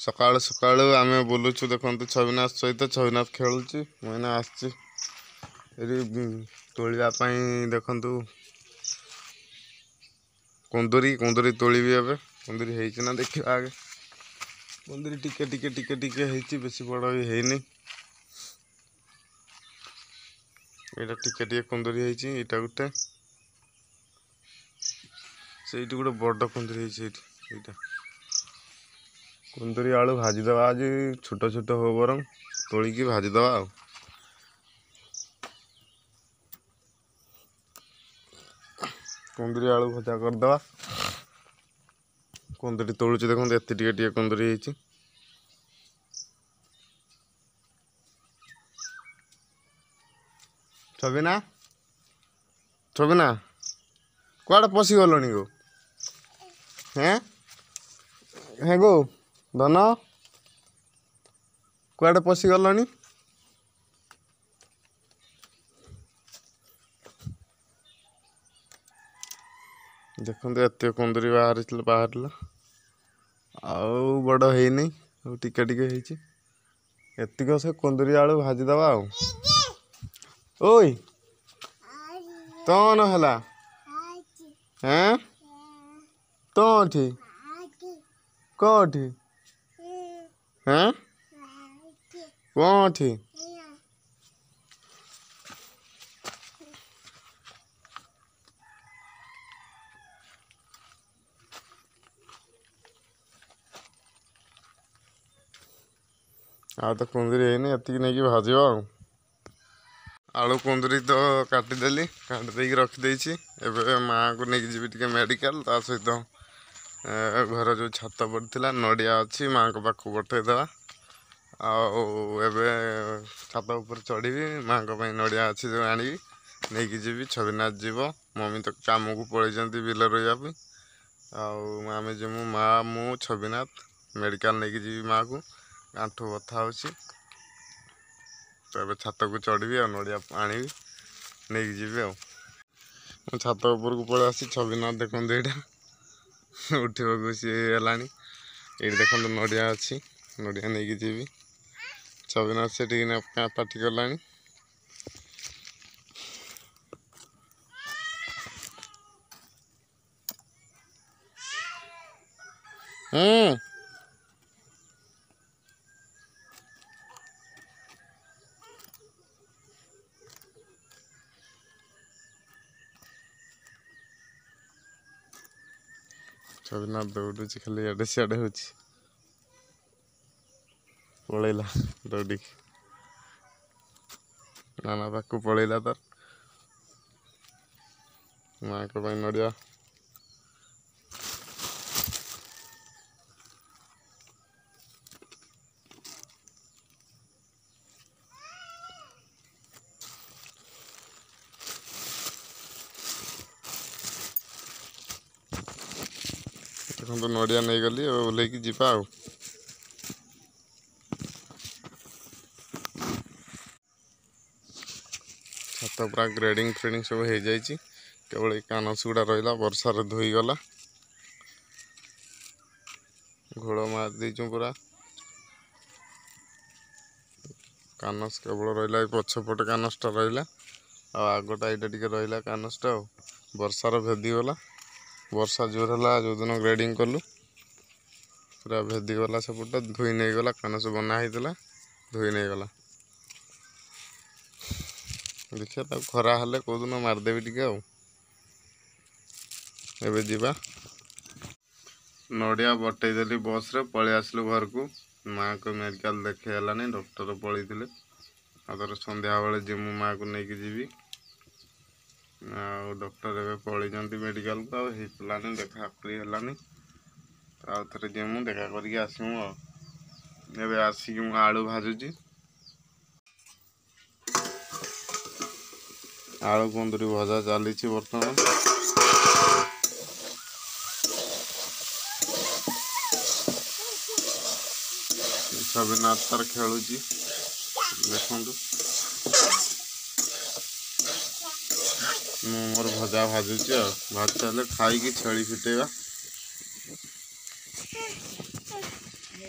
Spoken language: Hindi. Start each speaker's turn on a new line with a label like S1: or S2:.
S1: सकाळु सकाळु आमे बुलुचु देखंतु छविनाथ सहित छविनाथ खेलुची मैंने आसची तोलिया पाई देखंतु कुंदुरी कुंदुरी तोलिबी एबे कुंदुरी हेइची ना देखिबा आगे कुंदुरी टिके टिके टिके टिके हेइची बेसी बड़ भी हेइनी एटा टिके टिके कुंदुरी हेइची एटा गुटे सेइटी गुटे बड़ कुंदुरी हेइची एटा कुंदुरी आलू भाजी दवा आज छोट छोट हो बरम तोलिकी भाजी दवा आ कुंदुरी आलू भजा कर दवा कुंदुरी तोलुची देखो एते टिके टिके कुंदुरी हेइची छबिना छबिना कुआडे पसी गलणी गो हैं हे गो धन कुआडे पसी गलणी देखो एत कुंदुरी बाहर आउ बड़ है नहीं टिके टिके हेइची एतिक से कुंदुरी आलू भाजी दवा आ ओई तन हला हैं तोठी कोठी हैं कोठी आ तो कुंदुरी है नहीं एतिक नहीं भाज आलू कुंदुरी तो काटिदेली काटिदे रखिदेची एबे माँ को नहीं जी टे मेडिकल ता सहित घर जो छात पड़ा नड़िया अच्छी माँ को पाख पठेदेवा आबे छात उपर चढ़ी माँ को नड़िया अच्छी जो आनी नहीं कि जी छविनाथ जीव मम्मी तो काम को पलैंती बिल रही आम जीमु माँ मु छविनाथ मेडिकल नहीं कि जी माँ को आंठू बथा हो तो ये छात को चढ़ी आ नड़िया आनी नहीं कि जी छात उपर को पड़े आसी छविनाथ देखते यहाँ उठा सी है ये देखो नड़िया अच्छी नड़िया नहीं कि जी छविनाथ से पार्टी कला छविनाथ दौड़ू खाली इे सियाड़े हो पलैला दौड़ी नाना पाक पलैला तार माँ को नड़िया देखो तो नड़िया नहीं गली ओल्लैक जीवा आ छात पूरा ग्रेडिंग फ्रेडिंग सब हो जाए केवल कानस गुड़ा रहा वर्षार धोईगला घोड़ मार देचु पूरा कानस केवल रहा पछपटे कानसटा रहा आगटा यहाँ टे रहा कानसटा वर्षार भेदीगला वर्षा जोर है जो दिन ग्रेडिंग कलु पूरा भेदीगला सेपटा धोई नहीं गला कानस बना होता धोई नहीं गला देखिए तक खरा हेले कौ दिन मारदेवी टे एबे जीवा नड़िया बटेदेली बस रे पलि आसलु घर को माँ को मेडिकल देखेलानी डॉक्टर पलि आदर संध्या बेले जिमु माँ को लेकिन जीवी डॉक्टर एवं पलैंती मेडिकल को आनी देखा है आउ थे जिमु देखा करके आसमु एवं आसिक आलू भाजुची आलू कुंदुरी भजा चली बर्तमान छविनाथ तार खेलुची देखु मोर भजा भाजुची भाज सारे खाई छेली फिटेगा